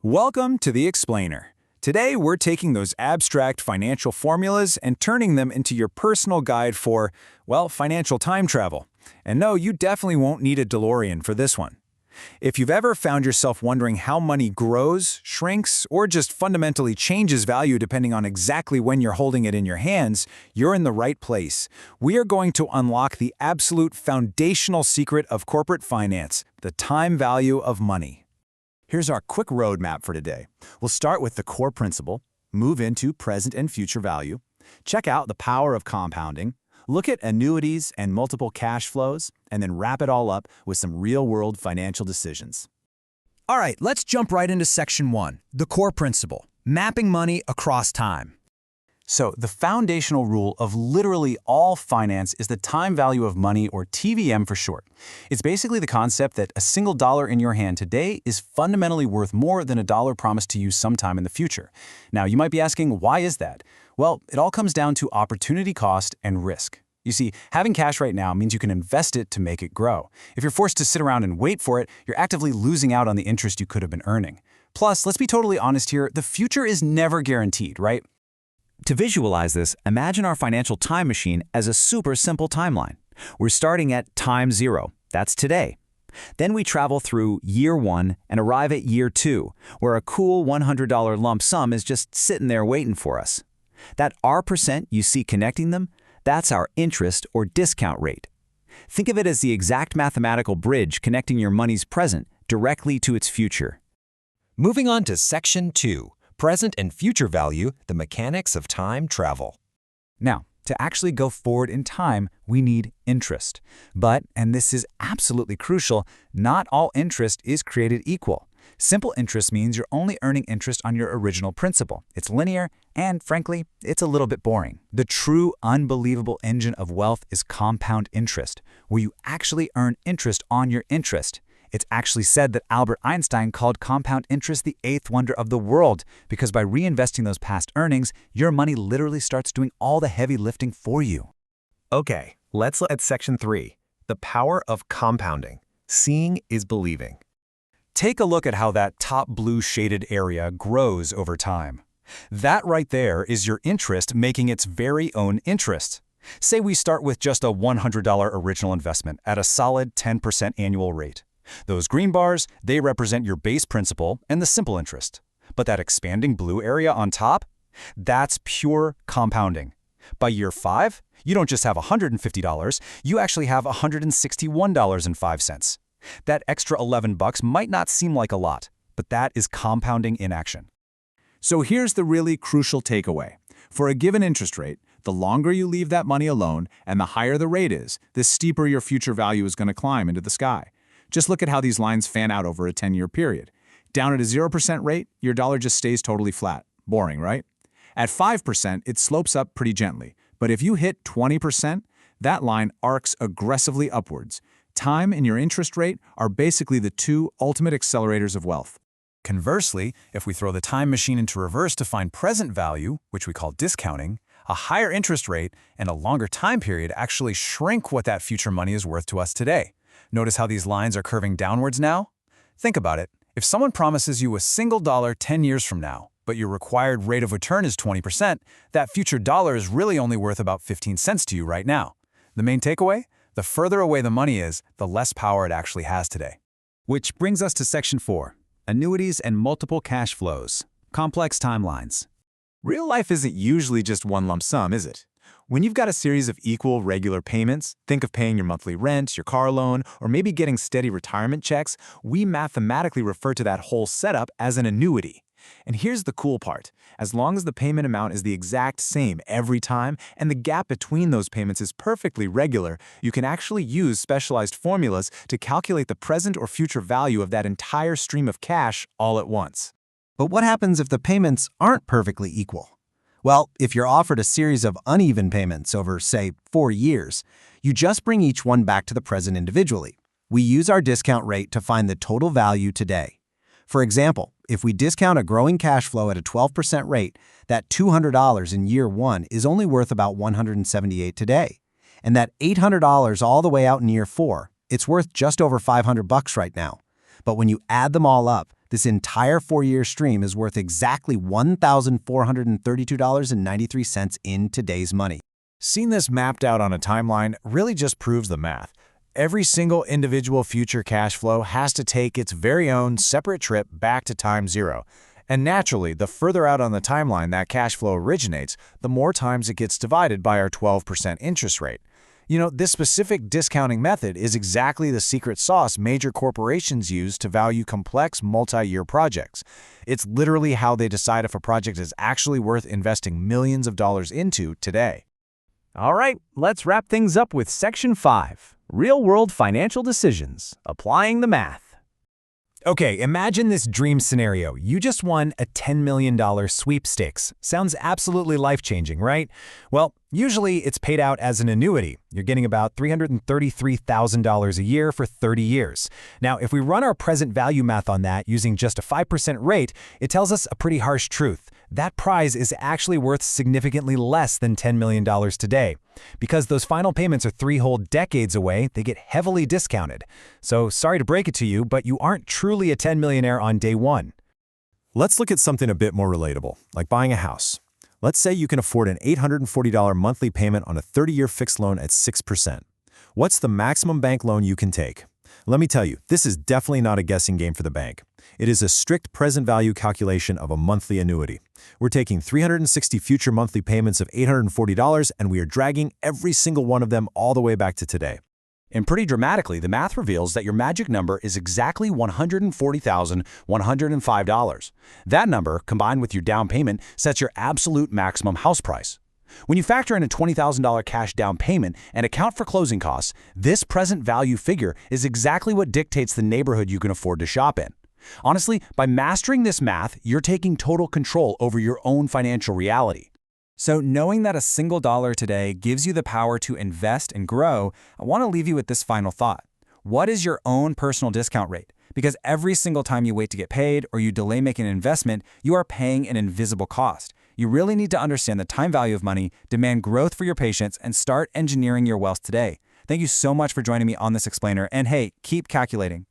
Welcome to The Explainer. Today, we're taking those abstract financial formulas and turning them into your personal guide for, well, financial time travel. And no, you definitely won't need a DeLorean for this one. If you've ever found yourself wondering how money grows, shrinks, or just fundamentally changes value depending on exactly when you're holding it in your hands, you're in the right place. We are going to unlock the absolute foundational secret of corporate finance, the time value of money. Here's our quick roadmap for today. We'll start with the core principle, move into present and future value, check out the power of compounding, look at annuities and multiple cash flows, and then wrap it all up with some real-world financial decisions. All right, let's jump right into Section 1, the core principle, mapping money across time. So, the foundational rule of literally all finance is the time value of money, or TVM for short. It's basically the concept that a single dollar in your hand today is fundamentally worth more than a dollar promised to you sometime in the future. Now, you might be asking, why is that? Well, it all comes down to opportunity cost and risk. You see, having cash right now means you can invest it to make it grow. If you're forced to sit around and wait for it, you're actively losing out on the interest you could have been earning. Plus, let's be totally honest here, the future is never guaranteed, right? To visualize this, imagine our financial time machine as a super simple timeline. We're starting at time 0, that's today. Then we travel through year 1 and arrive at year 2, where a cool $100 lump sum is just sitting there waiting for us. That R% you see connecting them, that's our interest or discount rate. Think of it as the exact mathematical bridge connecting your money's present directly to its future. Moving on to Section 2. Present and future value, the mechanics of time travel. Now, to actually go forward in time, we need interest. But, and this is absolutely crucial, not all interest is created equal. Simple interest means you're only earning interest on your original principal. It's linear, and frankly, it's a little bit boring. The true, unbelievable engine of wealth is compound interest, where you actually earn interest on your interest. It's actually said that Albert Einstein called compound interest the eighth wonder of the world, because by reinvesting those past earnings, your money literally starts doing all the heavy lifting for you. Okay, let's look at Section 3, the power of compounding. Seeing is believing. Take a look at how that top blue shaded area grows over time. That right there is your interest making its very own interest. Say we start with just a $100 original investment at a solid 10% annual rate. Those green bars, they represent your base principal and the simple interest. But that expanding blue area on top, that's pure compounding. By year 5, you don't just have $150, you actually have $161.05. That extra $11 might not seem like a lot, but that is compounding in action. So here's the really crucial takeaway. For a given interest rate, the longer you leave that money alone and the higher the rate is, the steeper your future value is going to climb into the sky. Just look at how these lines fan out over a 10-year period. Down at a 0% rate, your dollar just stays totally flat. Boring, right? At 5%, it slopes up pretty gently. But if you hit 20%, that line arcs aggressively upwards. Time and your interest rate are basically the two ultimate accelerators of wealth. Conversely, if we throw the time machine into reverse to find present value, which we call discounting, a higher interest rate and a longer time period actually shrink what that future money is worth to us today. Notice how these lines are curving downwards now? Think about it. If someone promises you a single dollar 10 years from now, but your required rate of return is 20%, that future dollar is really only worth about 15 cents to you right now. The main takeaway? The further away the money is, the less power it actually has today. Which brings us to Section 4, annuities and multiple cash flows, complex timelines. Real life isn't usually just one lump sum, is it? When you've got a series of equal, regular payments, think of paying your monthly rent, your car loan, or maybe getting steady retirement checks, we mathematically refer to that whole setup as an annuity. And here's the cool part. As long as the payment amount is the exact same every time, and the gap between those payments is perfectly regular, you can actually use specialized formulas to calculate the present or future value of that entire stream of cash all at once. But what happens if the payments aren't perfectly equal? Well, if you're offered a series of uneven payments over, say, 4 years, you just bring each one back to the present individually. We use our discount rate to find the total value today. For example, if we discount a growing cash flow at a 12% rate, that $200 in year 1 is only worth about $178 today. And that $800 all the way out in year 4, it's worth just over $500 right now. But when you add them all up, this entire 4-year stream is worth exactly $1,432.93 in today's money. Seeing this mapped out on a timeline really just proves the math. Every single individual future cash flow has to take its very own separate trip back to time zero. And naturally, the further out on the timeline that cash flow originates, the more times it gets divided by our 12% interest rate. This specific discounting method is exactly the secret sauce major corporations use to value complex multi-year projects. It's literally how they decide if a project is actually worth investing millions of dollars into today. All right, let's wrap things up with Section 5, Real-World Financial Decisions, Applying the Math. Okay, imagine this dream scenario. You just won a $10 million sweepstakes. Sounds absolutely life-changing, right? Well, usually it's paid out as an annuity. You're getting about $333,000 a year for 30 years. Now, if we run our present value math on that using just a 5% rate, it tells us a pretty harsh truth. That prize is actually worth significantly less than $10 million today. Because those final payments are 3 whole decades away, they get heavily discounted. So sorry to break it to you, but you aren't truly a 10 millionaire on day one. Let's look at something a bit more relatable, like buying a house. Let's say you can afford an $840 monthly payment on a 30-year fixed loan at 6%. What's the maximum bank loan you can take? Let me tell you, this is definitely not a guessing game for the bank. It is a strict present value calculation of a monthly annuity. We're taking 360 future monthly payments of $840 and we are dragging every single one of them all the way back to today. And pretty dramatically, the math reveals that your magic number is exactly $140,105. That number, combined with your down payment, sets your absolute maximum house price. When you factor in a $20,000 cash down payment and account for closing costs, this present value figure is exactly what dictates the neighborhood you can afford to shop in. Honestly, by mastering this math, you're taking total control over your own financial reality. So knowing that a single dollar today gives you the power to invest and grow, I want to leave you with this final thought. What is your own personal discount rate? Because every single time you wait to get paid or you delay making an investment, you are paying an invisible cost. You really need to understand the time value of money, demand growth for your patience, and start engineering your wealth today. Thank you so much for joining me on this explainer, and hey, keep calculating.